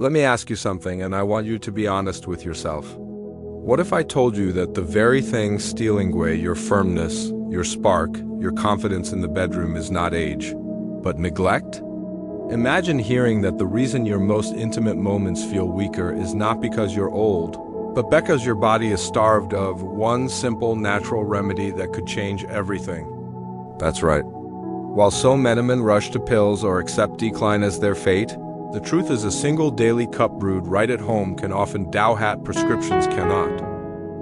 Let me ask you something, and I want you to be honest with yourself. What if I told you that the very thing stealing away your firmness, your spark, your confidence in the bedroom is not age, but neglect? Imagine hearing that the reason your most intimate moments feel weaker is not because you're old, but because your body is starved of one simple natural remedy that could change everything. That's right. While so many men rush to pills or accept decline as their fate, the truth is a single daily cup brewed right at home can often dow-hat prescriptions cannot.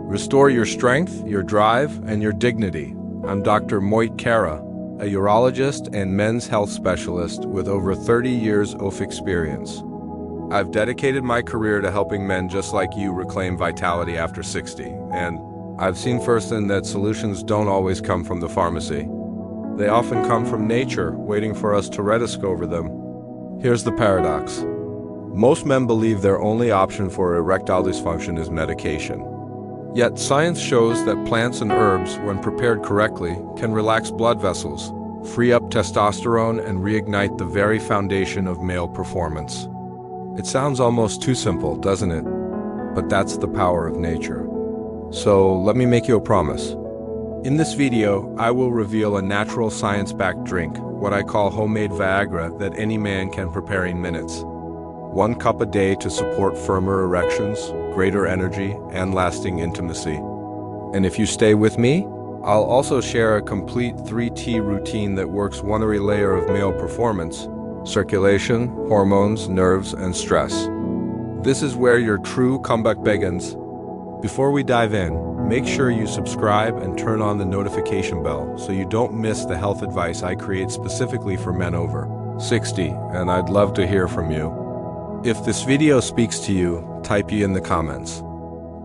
Restore your strength, your drive, and your dignity. I'm Dr. Moit Kara, a urologist and men's health specialist with over 30 years of experience. I've dedicated my career to helping men just like you reclaim vitality after 60, and I've seen firsthand that solutions don't always come from the pharmacy. They often come from nature, waiting for us to rediscover them. Here's the paradox. Most men believe their only option for erectile dysfunction is medication. Yet science shows that plants and herbs, when prepared correctly, can relax blood vessels, free up testosterone, and reignite the very foundation of male performance. It sounds almost too simple, doesn't it? But that's the power of nature. So let me make you a promise. In this video, I will reveal a natural science-backed drink, what I call homemade Viagra, that any man can prepare in minutes. 1 cup a day to support firmer erections, greater energy, and lasting intimacy. And if you stay with me, I'll also share a complete 3T routine that works one every layer of male performance: circulation, hormones, nerves, and stress. This is where your true comeback begins. Before we dive in, make sure you subscribe and turn on the notification bell so you don't miss the health advice I create specifically for men over 60, and I'd love to hear from you. If this video speaks to you, type E in the comments.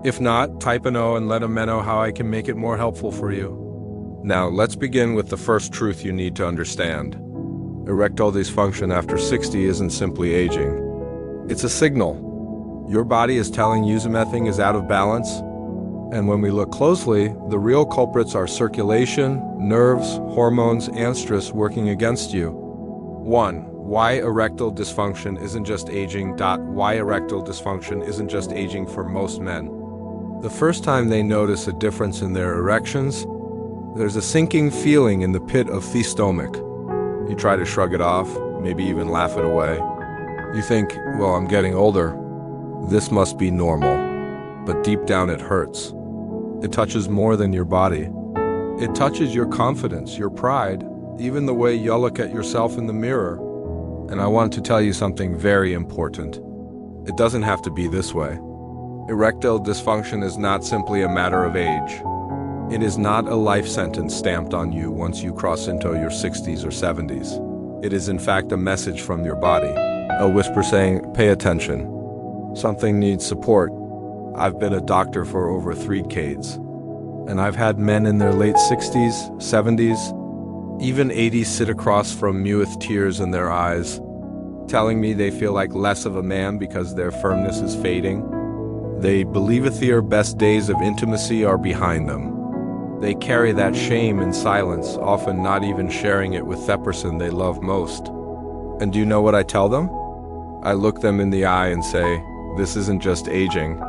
If not, type an O and let me know how I can make it more helpful for you. Now, let's begin with the first truth you need to understand. Erectile dysfunction after 60 isn't simply aging. It's a signal. Your body is telling you something is out of balance, and when we look closely, the real culprits are circulation, nerves, hormones, and stress working against you. 1. Why erectile dysfunction isn't just aging. Why erectile dysfunction isn't just aging for most men. The first time they notice a difference in their erections, there's a sinking feeling in the pit of the stomach. You try to shrug it off, maybe even laugh it away. You think, well, I'm getting older. This must be normal. But deep down it hurts. It touches more than your body. It touches your confidence, your pride, even the way you look at yourself in the mirror. And I want to tell you something very important. It doesn't have to be this way. Erectile dysfunction is not simply a matter of age. It is not a life sentence stamped on you once you cross into your 60s or 70s. It is in fact a message from your body, a whisper saying, pay attention. Something needs support. I've been a doctor for over 3 decades, and I've had men in their late 60s, 70s, even 80s sit across from me with tears in their eyes, telling me they feel like less of a man because their firmness is fading. They believe their best days of intimacy are behind them. They carry that shame in silence, often not even sharing it with the person they love most. And do you know what I tell them? I look them in the eye and say, this isn't just aging,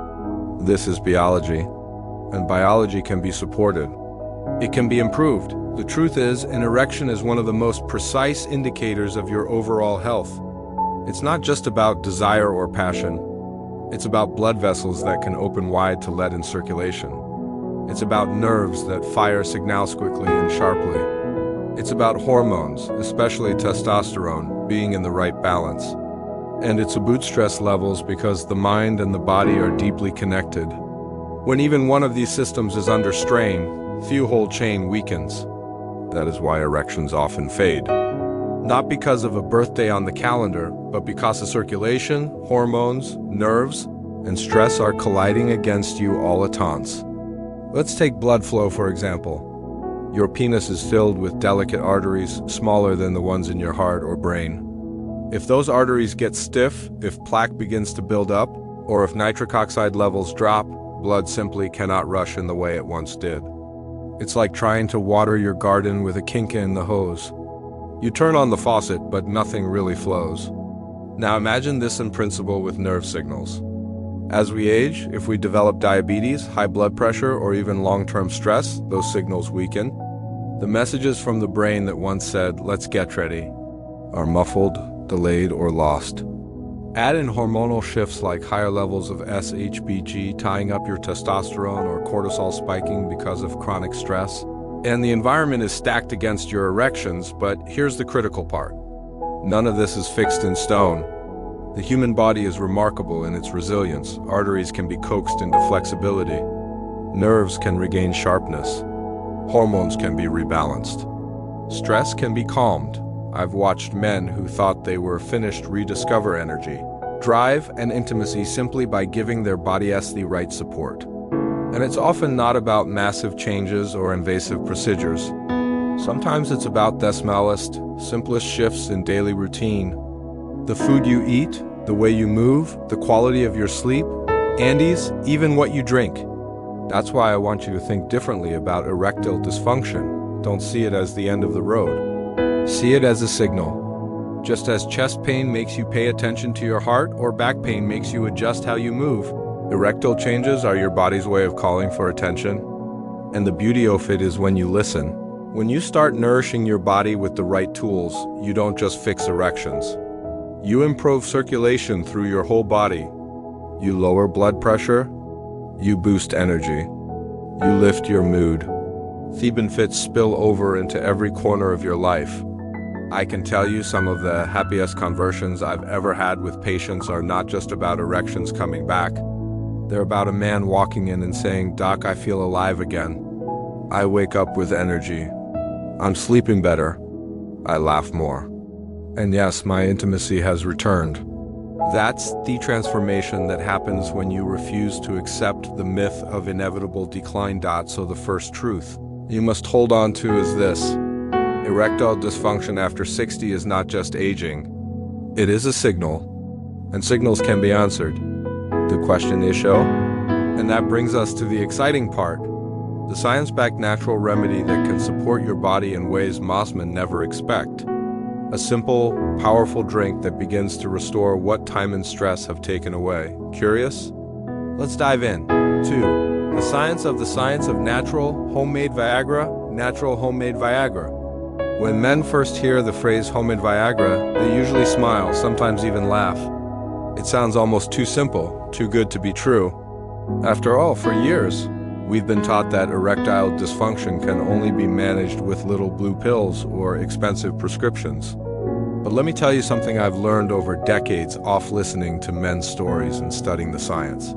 this is biology. And biology can be supported. It can be improved. The truth is, an erection is one of the most precise indicators of your overall health. It's not just about desire or passion. It's about blood vessels that can open wide to let in circulation. It's about nerves that fire signals quickly and sharply. It's about hormones, especially testosterone, being in the right balance. And it's about stress levels because the mind and the body are deeply connected. When even one of these systems is under strain, the whole chain weakens. That is why erections often fade. Not because of a birthday on the calendar, but because of circulation, hormones, nerves, and stress are colliding against you all at once. Let's take blood flow, for example. Your penis is filled with delicate arteries smaller than the ones in your heart or brain. If those arteries get stiff, if plaque begins to build up, or if nitric oxide levels drop, blood simply cannot rush in the way it once did. It's like trying to water your garden with a kink in the hose. You turn on the faucet, but nothing really flows. Now imagine this in principle with nerve signals. As we age, if we develop diabetes, high blood pressure, or even long-term stress, those signals weaken. The messages from the brain that once said, "let's get ready," are muffled, delayed, or lost. Add in hormonal shifts like higher levels of SHBG tying up your testosterone or cortisol spiking because of chronic stress, and the environment is stacked against your erections, but here's the critical part. None of this is fixed in stone. The human body is remarkable in its resilience. Arteries can be coaxed into flexibility. Nerves can regain sharpness. Hormones can be rebalanced. Stress can be calmed. I've watched men who thought they were finished rediscover energy, drive, and intimacy simply by giving their bodies the right support. And it's often not about massive changes or invasive procedures. Sometimes it's about the smallest, simplest shifts in daily routine. The food you eat, the way you move, the quality of your sleep, and even what you drink. That's why I want you to think differently about erectile dysfunction. Don't see it as the end of the road. See it as a signal. Just as chest pain makes you pay attention to your heart or back pain makes you adjust how you move, erectile changes are your body's way of calling for attention. And the beauty of it is when you listen. When you start nourishing your body with the right tools, you don't just fix erections. You improve circulation through your whole body. You lower blood pressure. You boost energy. You lift your mood. The benefits spill over into every corner of your life. I can tell you some of the happiest conversions I've ever had with patients are not just about erections coming back. They're about a man walking in and saying, "Doc, I feel alive again. I wake up with energy. I'm sleeping better. I laugh more. And yes, my intimacy has returned." That's the transformation that happens when you refuse to accept the myth of inevitable decline. So the first truth you must hold on to is this. Erectile dysfunction after 60 is not just aging. It is a signal, and signals can be answered. The question is show. And that brings us to the exciting part. The science-backed natural remedy that can support your body in ways most men never expect. A simple, powerful drink that begins to restore what time and stress have taken away. Curious? Let's dive in. 2. The science of natural, homemade Viagra. Natural, homemade Viagra. When men first hear the phrase homemade Viagra, they usually smile, sometimes even laugh. It sounds almost too simple, too good to be true. After all, for years, we've been taught that erectile dysfunction can only be managed with little blue pills or expensive prescriptions. But let me tell you something I've learned over decades off listening to men's stories and studying the science.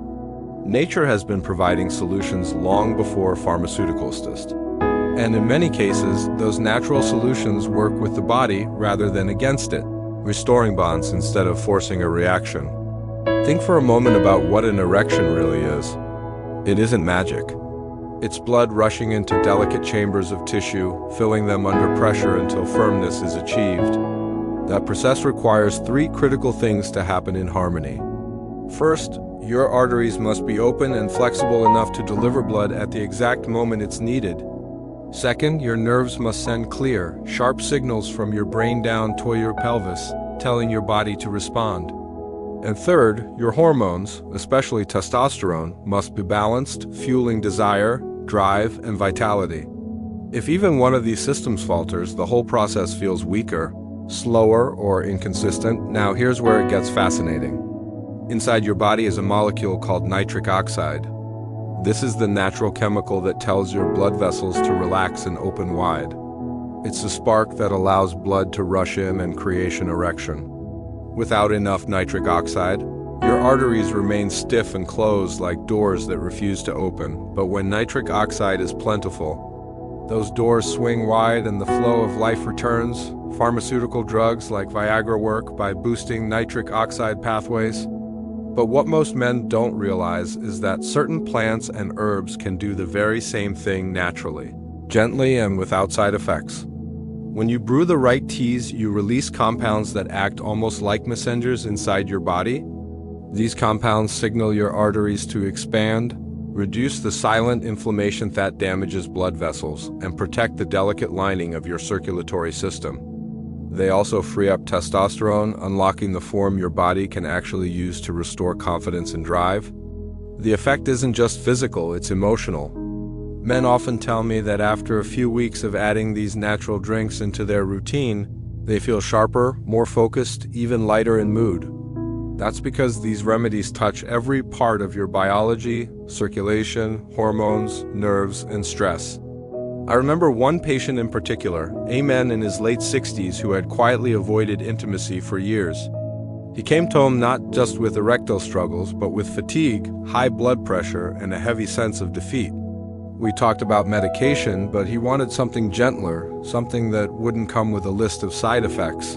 Nature has been providing solutions long before pharmaceuticals did. And in many cases, those natural solutions work with the body rather than against it, restoring bonds instead of forcing a reaction. Think for a moment about what an erection really is. It isn't magic. It's blood rushing into delicate chambers of tissue, filling them under pressure until firmness is achieved. That process requires 3 critical things to happen in harmony. First, your arteries must be open and flexible enough to deliver blood at the exact moment it's needed. Second, your nerves must send clear, sharp signals from your brain down to your pelvis, telling your body to respond. And third, your hormones, especially testosterone, must be balanced, fueling desire, drive, and vitality. If even one of these systems falters, the whole process feels weaker, slower, or inconsistent. Now here's where it gets fascinating. Inside your body is a molecule called nitric oxide. This is the natural chemical that tells your blood vessels to relax and open wide. It's the spark that allows blood to rush in and create an erection. Without enough nitric oxide, your arteries remain stiff and closed like doors that refuse to open. But when nitric oxide is plentiful, those doors swing wide and the flow of life returns. Pharmaceutical drugs like Viagra work by boosting nitric oxide pathways. But what most men don't realize is that certain plants and herbs can do the very same thing naturally, gently and without side effects. When you brew the right teas, you release compounds that act almost like messengers inside your body. These compounds signal your arteries to expand, reduce the silent inflammation that damages blood vessels, and protect the delicate lining of your circulatory system. They also free up testosterone, unlocking the form your body can actually use to restore confidence and drive. The effect isn't just physical, it's emotional. Men often tell me that after a few weeks of adding these natural drinks into their routine, they feel sharper, more focused, even lighter in mood. That's because these remedies touch every part of your biology, circulation, hormones, nerves, and stress. I remember one patient in particular, a man in his late 60s who had quietly avoided intimacy for years. He came to him not just with erectile struggles, but with fatigue, high blood pressure, and a heavy sense of defeat. We talked about medication, but he wanted something gentler, something that wouldn't come with a list of side effects.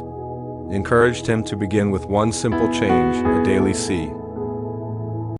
Encouraged him to begin with one simple change, a daily C.